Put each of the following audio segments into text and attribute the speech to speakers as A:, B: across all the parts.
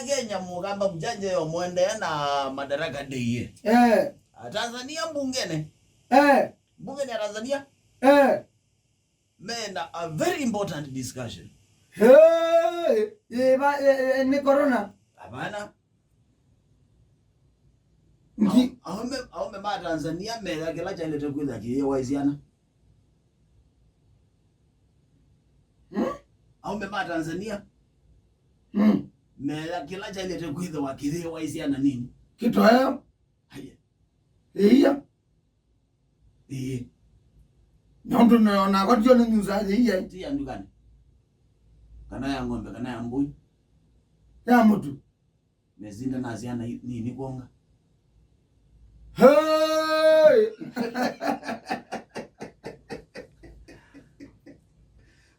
A: Kenya mugamba mjanje yo mwende na madaraka deye. Tanzania bungene. Bunge ya Tanzania. Man, a very important discussion.
B: Ni corona.
A: Hapana. Aume ma Tanzania mela kila cha ilete kwenda kiwa syana. Aume ma Tanzania. Mela kila cha ilete kwenda wakiwa syana nini?
B: Kitoweo.
A: Haya.
B: Nyondo na kwa hiyo ni mzazi hiya.
A: Tia ndugani. Kana ya ng'ombe, kana ya mbuyi.
B: Ya mtu.
A: Mezinda na syana nini kuonga?
B: Hey!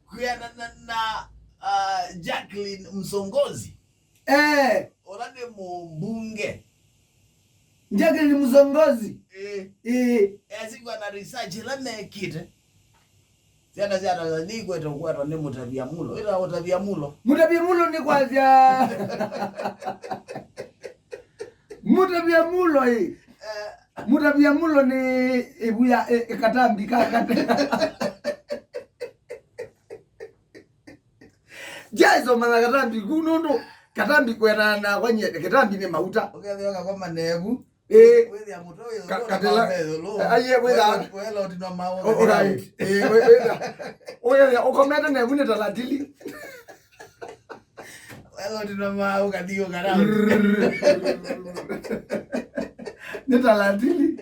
A: Kuyana na Jacqueline Msongozi. Orade mbunge.
B: Jacqueline Msongozi.
A: Asikwa na research la mekite. Syana ni kwetu kwa ni mutavia mulo. Ila utavia mulo.
B: Mutavia mulo ni kwazia. Mutavia mulo hii. Mutavia mulo ni ebuya katambi kakate. Jaizo mana katambi kunondo. Katambi kwena na kwenye katambi ni mauta.
A: Yoka kwa manebu. Wewe ya moto yo.
B: Katela. Aye wewe.
A: Wewe ndo mao.
B: Alright. Wewe ukometa na vune talatili.
A: Wewe ndo mao kadio karao.
B: Ni talatili.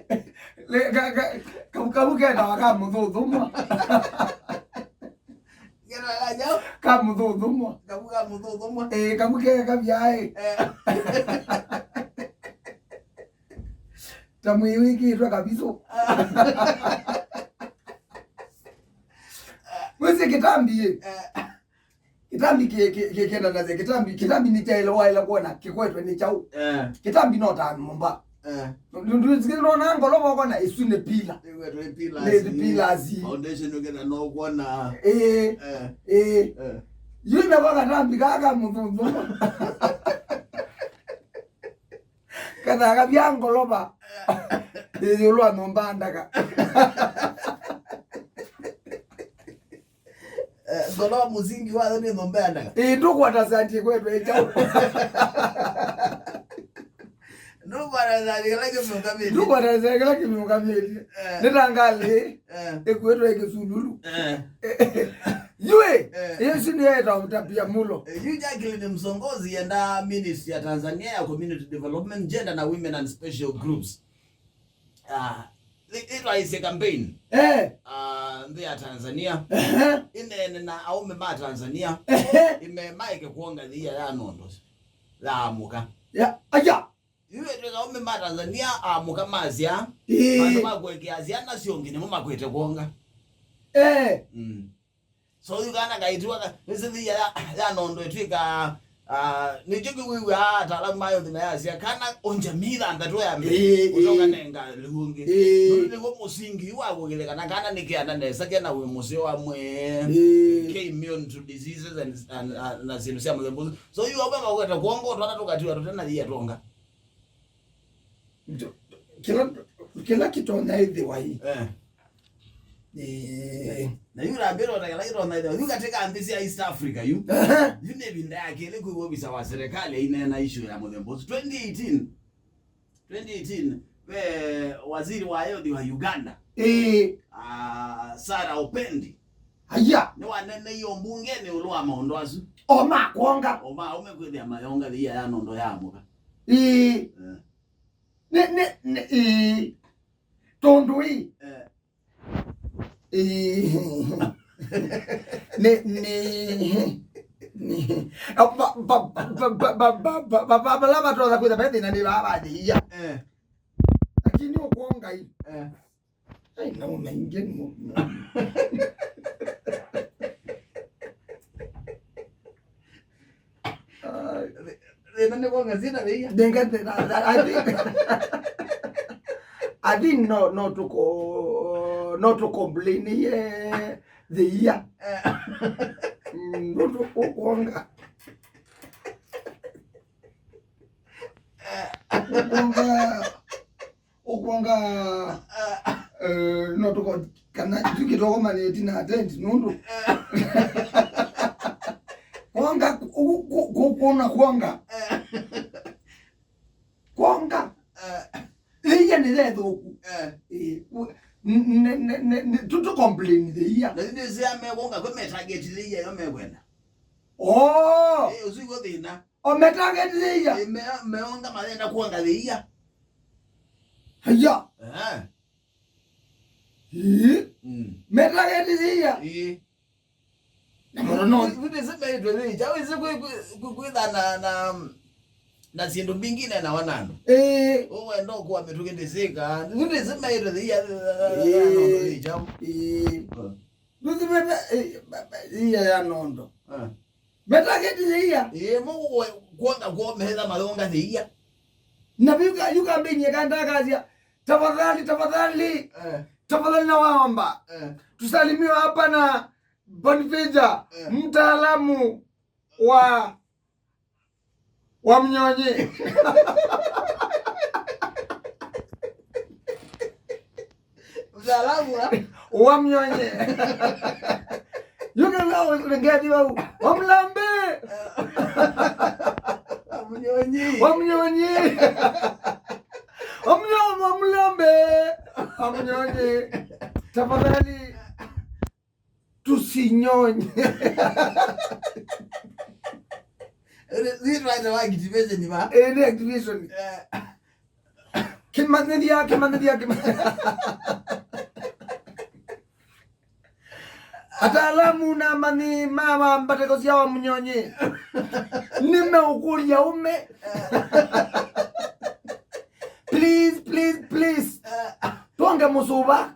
B: Kabuka na wakamudhumwa. Kamudhumwa.
A: Kabuka mudhumwa.
B: Kabuka kabyae. Tamuiwiki itwa kabiso. Wese kitambi. Kitambi kekenda naze kitambi ni cha ile waila kuona kikwetwe ni chau. Kitambi nota mumba. Ndu zikino na ngolo kona isune pila. Pila zi.
A: Foundation ugena no kuona.
B: Yule kwa katambi kaka mudhumwa. Kana kabyango loba. Yulwa nombandaka.
A: Ngolo muzingi wa ni nombandaka.
B: Ndugu atasanti kwetu echo.
A: Ndugu atasanti kimukabili.
B: Ndugu atasanti kimukabili. Nitangale. Ekwetu ekisululu. Yue, yesu ni yeta utapia mulo.
A: You Jacqueline Msongozi and Ministry ya Tanzania ya Community Development, Gender and Women and Special Groups. It was a campaign. There Tanzania. In na Aume ma Tanzania. Ime maike kuonga dhia ya nondo. La amuka.
B: Ya, aya.
A: Yue tuweka Aume ma Tanzania amuka mazia. Masuma kweke aziana siongine muma kwete kuonga. So you gana gaitwa hizi ya nondo twika nijiki wiwi ataalamu mayo dinayazia kana onja mila ngatwa kutoka nenga lungi ndio ngo musingi wako kile kana nikiana nesa kena we museo amwe immune to diseases and na zinu sia mlembuzi so you obama kweta kuongo twana tukatiwa tena yeye tonga
B: kila kitonga hivi wa hii
A: na yule ambero atakala na ndio katika ambisi ya East Africa you nebinda yake ile kuibobisa wa serikali ina na issue ya Mudembozi 2018 we waziri wa yodi wa Uganda Sara Opendi
B: haya
A: ni wanene hiyo mbungeni ulwa maondoazu
B: oma kuonga
A: oma umekweli ya mayonga ya ya nondo ya amuka
B: ne tondui baba toza kuza baadhi na ni baba dia lakini ukuonga hii ai na unaingia
A: nani kuonga zina bei
B: dengate I didn't know not to complain the year. Not to kuonga. Ukwanga no to kana tukitoko mane tina attend nundu. Kwanga kuona kwanga. Kwanga. Iya ni ledo. Tutu complain the iya.
A: Lakini zia megonga kwa target the iya yo mekwenda.
B: Oh.
A: Usigo thina.
B: O target the iya.
A: Meonga malenda kuanga the iya.
B: Haya. Target the iya.
A: No, vile sema hivyo ni chawezi kuida na zindu bingine na wanano. Owe ndo kwa metukendezeka. Vile sema hivyo ni ya nondo ni chao.
B: Iya ya nondo. Metaketi iya.
A: Mungu kuanga kwa meheza malonga ni iya.
B: Na yuka mbinye kanda kazi. Tafadhali na waomba. Tusalimiwa hapa na Bonifija, mtaalamu wa mnyonyi.
A: Mtaalamu
B: wa mnyonyi. Yuka ngadi wa mlambe. Wa mnyonyi. Wa mlambe. Wa mnyonyi. Tafadhali tusinyonye.
A: This right now activation ni ba?
B: Activation. Kimane dia. Ataalamu na mani mama mbatekosia wa mnyonye. Nimeukulia Aume. Please. Tuange musuba.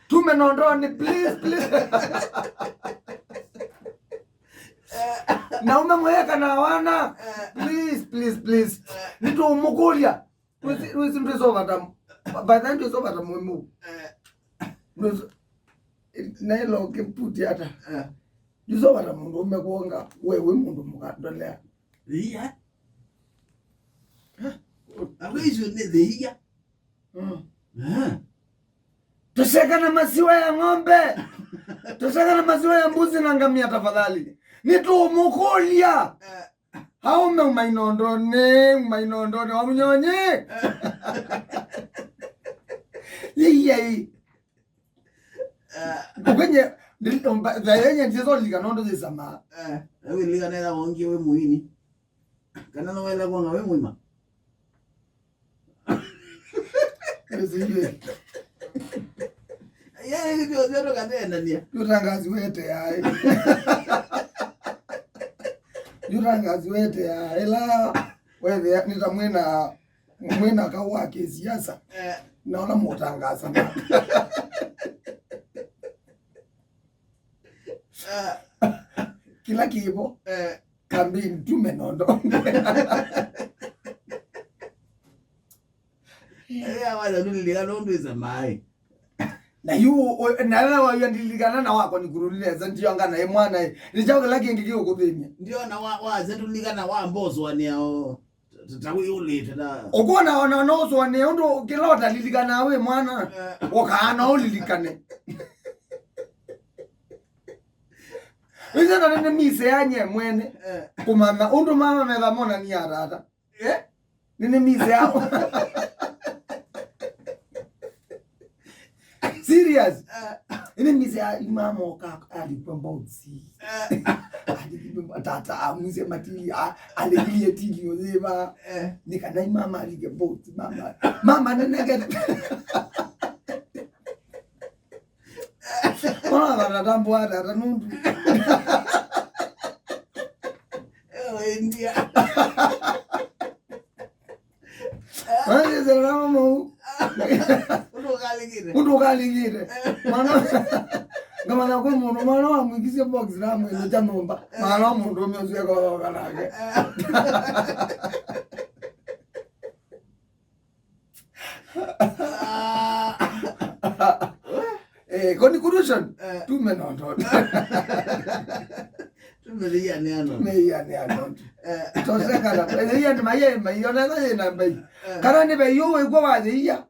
B: Tumenondoni please. Na umemweka na wana. Please. Nito umukulia. Wisi mteso vatamu. By the end you so vatamu wemu. Na ilo kiputi hata. Yuso vatamu ndo umekuonga. Wewe mundu mukandolea.
A: Iya? Awe iso ne the iya?
B: Tuseka na maziwa ya ng'ombe. Tuseka na maziwa ya mbuzi na ngamia tafadhali. Nitumukulia. Aume umainondone wa mnyonye. Yeye. Kwenye dhayenye ndizo liganondo zisama.
A: Awe liganela wongi we muini. Kana no wela kwa we muima.
B: Nisiye.
A: Yeye ndio ndio kanenda nia.
B: Yutangazi wete yae. Yutangazi wete ya ela wewe nitamwena kawa kisiasa. Naona mutangaza. Kila kibo kambini tumenondo.
A: Wala nililigana ndo zamai.
B: Na yu nala wa yandiligana na wako ni kuruleza ndio ngana mwana ni jago laki ngikio kuthimia
A: ndio na wa zetu ligana wa mbozo wani ao tatawi ule tada
B: ogona ona nozo wani ndo kilota liligana we mwana wakana ulilikane Wizana nene mise yanye mwene kumama ndo mama medamona ni arata nene mise yao serious. Ini mise mama oka alipamba utsi. Alipamba tata amuze matili aligiye tili ozeba. Nikana mama alige bot mama nenege. Mama ndambo ada nundu.
A: India.
B: Wale zalama mo. Undo kaligire. Mana ngamana ko muno mana amwikise box ramwe no chamomba. Mana mundo myoze ko kanake. Conclusion. Tumenondo.
A: Tumelia ni ano.
B: Tumelia ni ano. Toseka la. Tumelia ni maye mayona na yena mai. Kana ni be yo ego wa ya.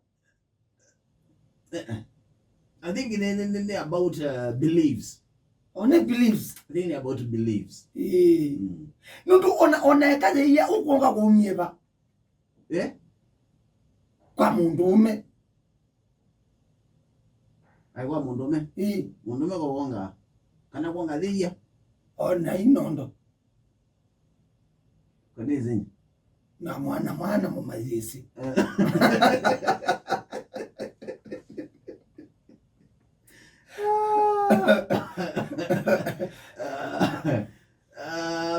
A: I think in about beliefs.
B: One beliefs.
A: Nini about beliefs.
B: Nundu ona kaje ya ukonga kumieba. Kwa mundume.
A: Aigwa mundume. Mundume ko wonga. Kana kuonga dhia.
B: Ona inondo.
A: Kwa nini?
B: Na mwana mumazisi.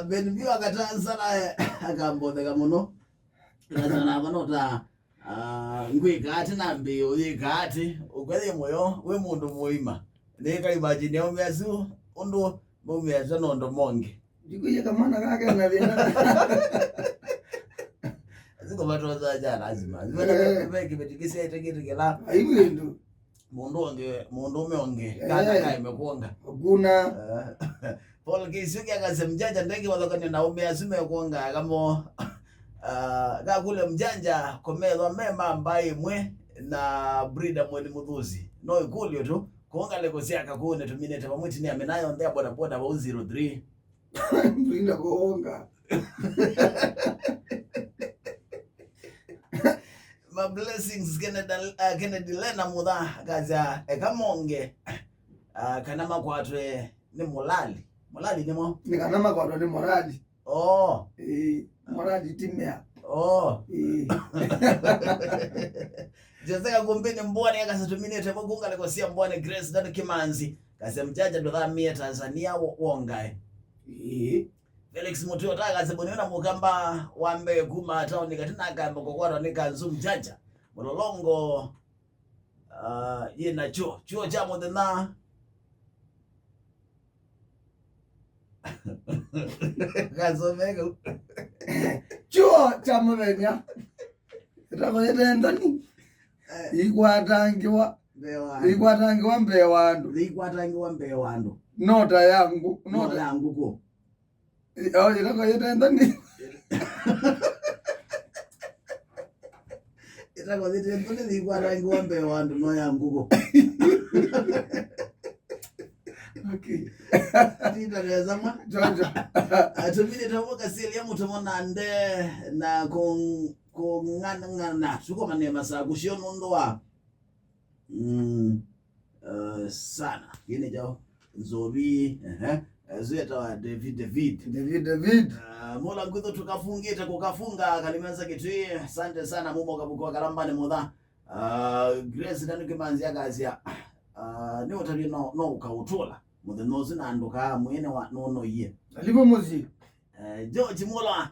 B: Benvio akatanzana akambodeka muno. Tanzania vanota ngwikati na mbio yikati ukwele moyo we mundu muima. Ndeka imagine Aume syoo undo mume nondo monge. Ndikuye kamana kake na vina.
A: Ziko batoza jana lazima. Zibona kibetikisia itekela.
B: Aiwendo.
A: Mundu umeonge kana kai mekonga
B: kuna
A: Paul Kisuki akasemjanja ndege walokani na Aume syoo kuonga kamo kule mjanja komelwa mema ambaye mwe na breeder mweli mudhuzi no ikulio tu kuonga leko sia kakune tuminete pamwiti ni amenayo ndea boda boda wa 03
B: breeder kuonga
A: my blessings Kennedy Lena mudha kaza ekamonge kana makwatwe ni mulali nimo
B: ni kana makwatwe ni morali morali timea
A: Jazeka kumbini mbwane akasatuminete mugunga leko sia mbwane Grace Dad Kimanzi kasemjaja ndo dhamia Tanzania wongae Felix Mutio taka seboniona mukamba wambe kuma town katina kamba kokwaro nikanzu mjaja mulolongo yena chuo cha modena kazomeka
B: chuo cha modena itakoyete ndani ikwatangiwa mbewandu nota yangu
A: ko
B: itakoyete ndani
A: itakoyete ndani ikwatangiwa mbewandu no yangu ko.
B: Okay.
A: Tita rezama
B: Jojo.
A: Atumini tamoka sili ya mutamona nde na ngana suko manema sa kushionu ndoa sana yene jao nzobi zueta wa David mola nguzo tukafungita kukafunga kalimanza kitui. Asante sana mumo kabuko kalambani mudha Grace Dad Kimanzi akazia ni utali no ukautola mudhe nozi na ndoka mwene wa nono ye
B: alipo muzi
A: George Mola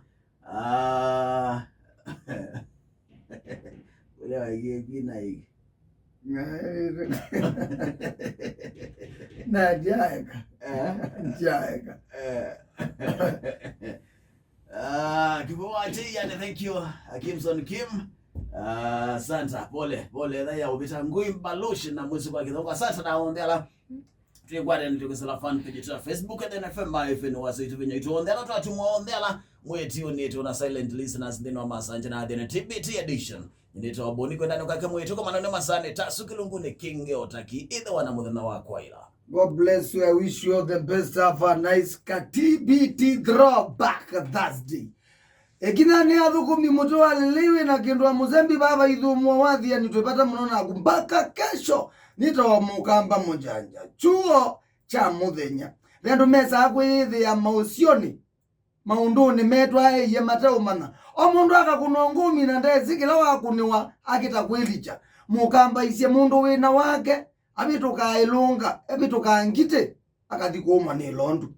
A: ule wa yegina hiki
B: na jaeka
A: kiboa tia thank you Kimson Kim Santa pole ya ubita ngui mbaloshi na mwezi kwa kidongo. Asante na ondela tuigwade ni tukisala fan page ya Facebook and FM FM wase itu venye itu ondela twatumuondela mweti unetu na silent listeners ndino masanje na the TBT edition ndito aboni kwenda nokake mwetu kwa maneno masane tasu kilungune king otaki either wana mudhana wa kwaila.
B: God bless you. I wish you all the best. Have a nice TBT throwback Thursday. Ekina ni adhukumi muto aliliwe na kindwa muzembi baba idhumu wa Athiani tupata mnona kumbaka kesho nito mukamba mujanja chuo cha muthenya vendu mesa akwithi ya mausioni maunduni metwa ye matau mana o mundu akakunongumi na ndezi kila wakuniwa akitakwilicha mukamba isye mundu wina wake abituka ilunga abituka ngite akathikuma ni londu